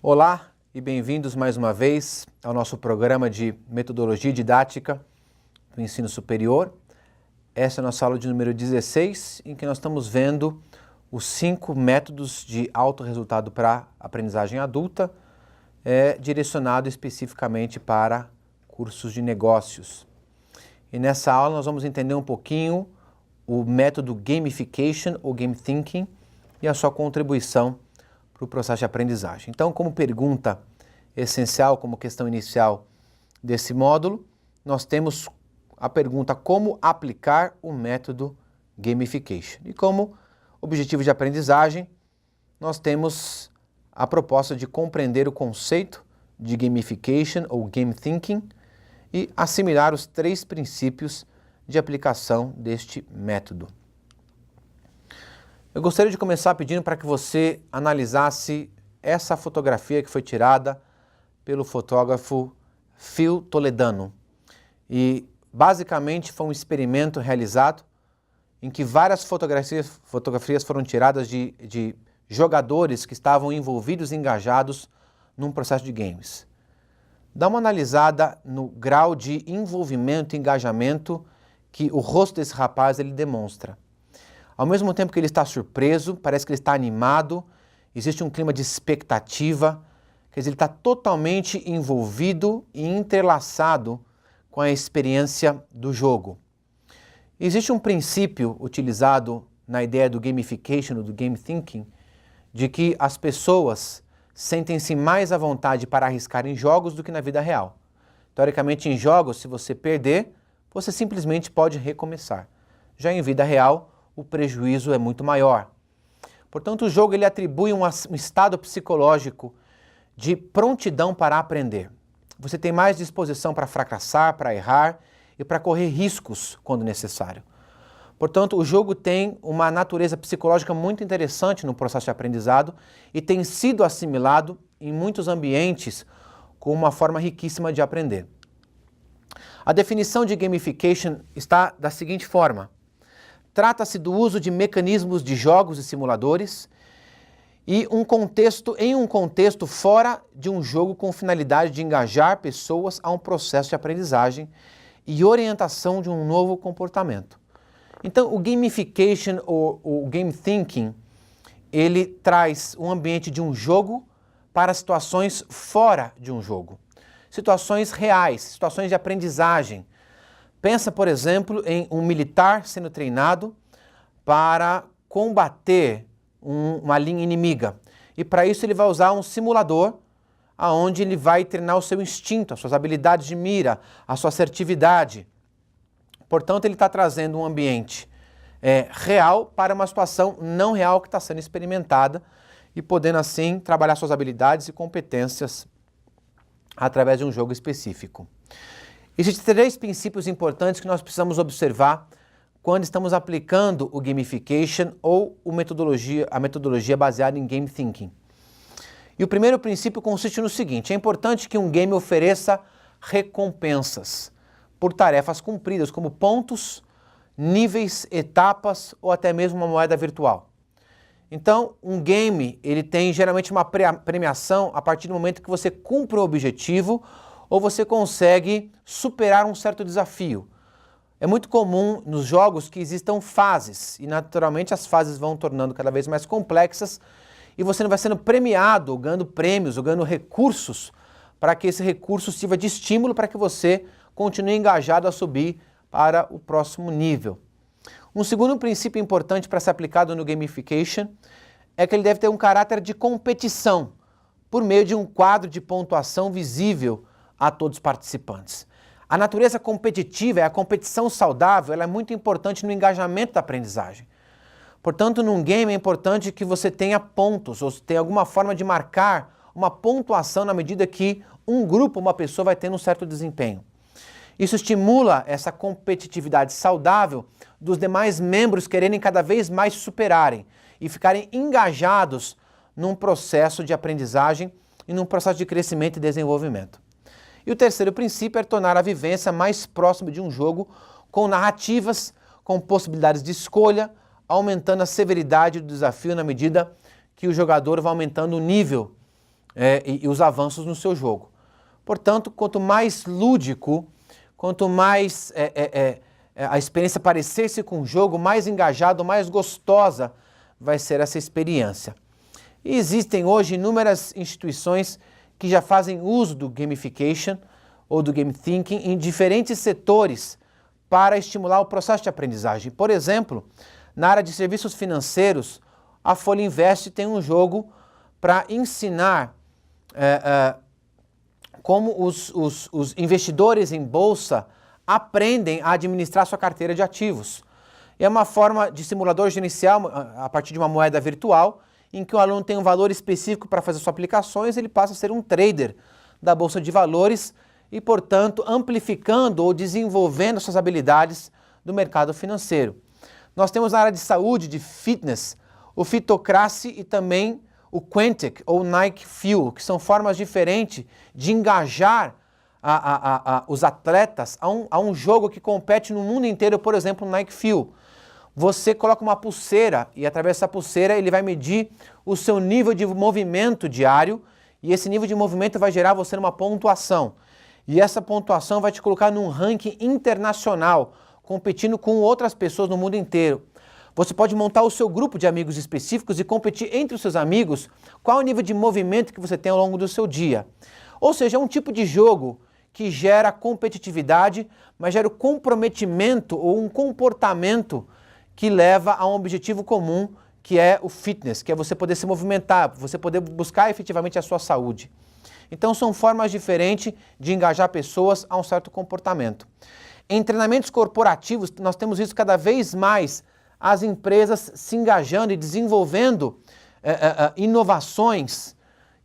Olá e bem-vindos mais uma vez ao nosso programa de Metodologia Didática do Ensino Superior. Essa é a nossa aula de número 16, em que nós estamos vendo os 5 métodos de alto resultado para aprendizagem adulta, direcionado especificamente para cursos de negócios. E nessa aula nós vamos entender um pouquinho o método Gamification ou Game Thinking e a sua contribuição para o processo de aprendizagem. Então, como pergunta essencial, como questão inicial desse módulo, nós temos a pergunta como aplicar o método Gamification. E como objetivo de aprendizagem, nós temos a proposta de compreender o conceito de Gamification ou Game Thinking e assimilar os 3 princípios de aplicação deste método. Eu gostaria de começar pedindo para que você analisasse essa fotografia que foi tirada pelo fotógrafo Phil Toledano. E basicamente foi um experimento realizado em que várias fotografias foram tiradas de jogadores que estavam envolvidos e engajados num processo de games. Dá uma analisada no grau de envolvimento e engajamento que o rosto desse rapaz ele demonstra. Ao mesmo tempo que ele está surpreso, parece que ele está animado, existe um clima de expectativa, quer dizer, ele está totalmente envolvido e entrelaçado com a experiência do jogo. Existe um princípio utilizado na ideia do gamification, do game thinking, de que as pessoas sentem-se mais à vontade para arriscar em jogos do que na vida real. Teoricamente, em jogos, se você perder, você simplesmente pode recomeçar. Já em vida real, o prejuízo é muito maior. Portanto, o jogo ele atribui um estado psicológico de prontidão para aprender. Você tem mais disposição para fracassar, para errar e para correr riscos quando necessário. Portanto, o jogo tem uma natureza psicológica muito interessante no processo de aprendizado e tem sido assimilado em muitos ambientes como uma forma riquíssima de aprender. A definição de gamification está da seguinte forma: trata-se do uso de mecanismos de jogos e simuladores e em um contexto fora de um jogo com finalidade de engajar pessoas a um processo de aprendizagem e orientação de um novo comportamento. Então, o gamification ou o game thinking, ele traz um ambiente de um jogo para situações fora de um jogo. Situações reais, situações de aprendizagem. Pensa, por exemplo, em um militar sendo treinado para combater uma linha inimiga. E para isso ele vai usar um simulador, onde ele vai treinar o seu instinto, as suas habilidades de mira, a sua assertividade. Portanto, ele está trazendo um ambiente real para uma situação não real que está sendo experimentada e podendo assim trabalhar suas habilidades e competências através de um jogo específico. Existem 3 princípios importantes que nós precisamos observar quando estamos aplicando o gamification ou a metodologia baseada em game thinking. E o primeiro princípio consiste no seguinte: é importante que um game ofereça recompensas por tarefas cumpridas, como pontos, níveis, etapas ou até mesmo uma moeda virtual. Então, um game ele tem geralmente uma premiação a partir do momento que você cumpre um objetivo ou você consegue superar um certo desafio. É muito comum nos jogos que existam fases e naturalmente as fases vão tornando cada vez mais complexas e você não vai sendo premiado, ou ganhando prêmios, ou ganhando recursos para que esse recurso sirva de estímulo para que você continue engajado a subir para o próximo nível. Um segundo princípio importante para ser aplicado no gamification é que ele deve ter um caráter de competição por meio de um quadro de pontuação visível a todos os participantes. A natureza competitiva, a competição saudável, ela é muito importante no engajamento da aprendizagem. Portanto, num game é importante que você tenha pontos, ou tenha alguma forma de marcar uma pontuação na medida que um grupo, uma pessoa vai tendo um certo desempenho. Isso estimula essa competitividade saudável dos demais membros quererem cada vez mais superarem e ficarem engajados num processo de aprendizagem e num processo de crescimento e desenvolvimento. E o terceiro princípio é tornar a vivência mais próxima de um jogo com narrativas, com possibilidades de escolha, aumentando a severidade do desafio na medida que o jogador vai aumentando o nível e os avanços no seu jogo. Portanto, quanto mais lúdico, quanto mais a experiência parecer-se com o jogo, mais engajado, mais gostosa vai ser essa experiência. E existem hoje inúmeras instituições que já fazem uso do gamification ou do game thinking em diferentes setores para estimular o processo de aprendizagem. Por exemplo, na área de serviços financeiros, a Folha Invest tem um jogo para ensinar como os investidores em bolsa aprendem a administrar sua carteira de ativos. É uma forma de simulador gerencial a partir de uma moeda virtual, em que o aluno tem um valor específico para fazer suas aplicações, ele passa a ser um trader da Bolsa de Valores e, portanto, amplificando ou desenvolvendo suas habilidades do mercado financeiro. Nós temos na área de saúde, de fitness, o Fitocracy e também o Quantic ou Nike Fuel, que são formas diferentes de engajar os atletas a um jogo que compete no mundo inteiro, por exemplo, o Nike Fuel. Você coloca uma pulseira e através dessa pulseira ele vai medir o seu nível de movimento diário e esse nível de movimento vai gerar você numa pontuação. E essa pontuação vai te colocar num ranking internacional, competindo com outras pessoas no mundo inteiro. Você pode montar o seu grupo de amigos específicos e competir entre os seus amigos qual o nível de movimento que você tem ao longo do seu dia. Ou seja, é um tipo de jogo que gera competitividade, mas gera o comprometimento ou um comportamento que leva a um objetivo comum, que é o fitness, que é você poder se movimentar, você poder buscar efetivamente a sua saúde. Então são formas diferentes de engajar pessoas a um certo comportamento. Em treinamentos corporativos, nós temos visto cada vez mais as empresas se engajando e desenvolvendo inovações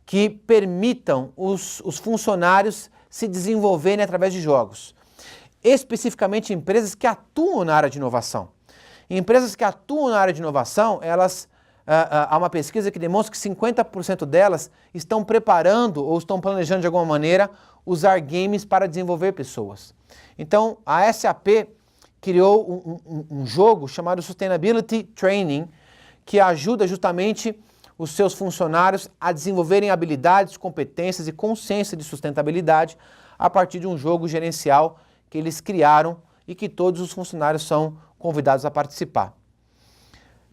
que permitam os funcionários se desenvolverem através de jogos. Especificamente empresas que atuam na área de inovação. Empresas que atuam na área de inovação, há uma pesquisa que demonstra que 50% delas estão preparando ou estão planejando de alguma maneira usar games para desenvolver pessoas. Então, a SAP criou um jogo chamado Sustainability Training, que ajuda justamente os seus funcionários a desenvolverem habilidades, competências e consciência de sustentabilidade a partir de um jogo gerencial que eles criaram e que todos os funcionários são convidados a participar.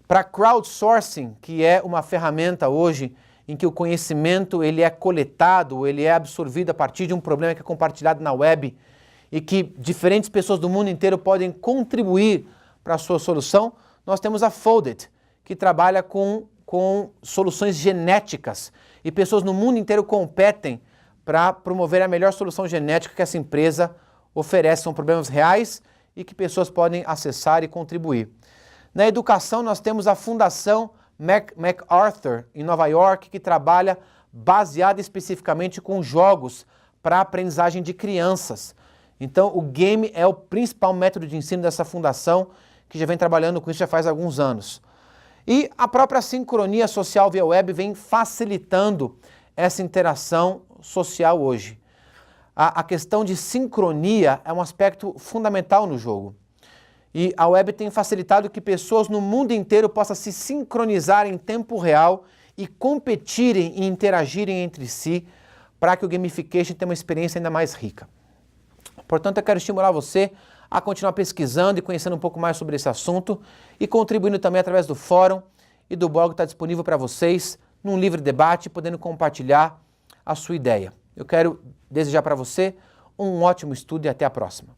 Para crowdsourcing, que é uma ferramenta hoje em que o conhecimento ele é coletado, ele é absorvido a partir de um problema que é compartilhado na web e que diferentes pessoas do mundo inteiro podem contribuir para a sua solução, nós temos a Foldit, que trabalha com soluções genéticas e pessoas no mundo inteiro competem para promover a melhor solução genética que essa empresa oferece. São problemas reais e que pessoas podem acessar e contribuir. Na educação, nós temos a Fundação MacArthur, em Nova York, que trabalha baseada especificamente com jogos para a aprendizagem de crianças. Então, o game é o principal método de ensino dessa fundação, que já vem trabalhando com isso já faz alguns anos. E a própria sincronia social via web vem facilitando essa interação social hoje. A questão de sincronia é um aspecto fundamental no jogo. E a web tem facilitado que pessoas no mundo inteiro possam se sincronizar em tempo real e competirem e interagirem entre si para que o gamification tenha uma experiência ainda mais rica. Portanto, eu quero estimular você a continuar pesquisando e conhecendo um pouco mais sobre esse assunto e contribuindo também através do fórum e do blog que está disponível para vocês num livre debate, podendo compartilhar a sua ideia. Eu quero desejar para você um ótimo estudo e até a próxima.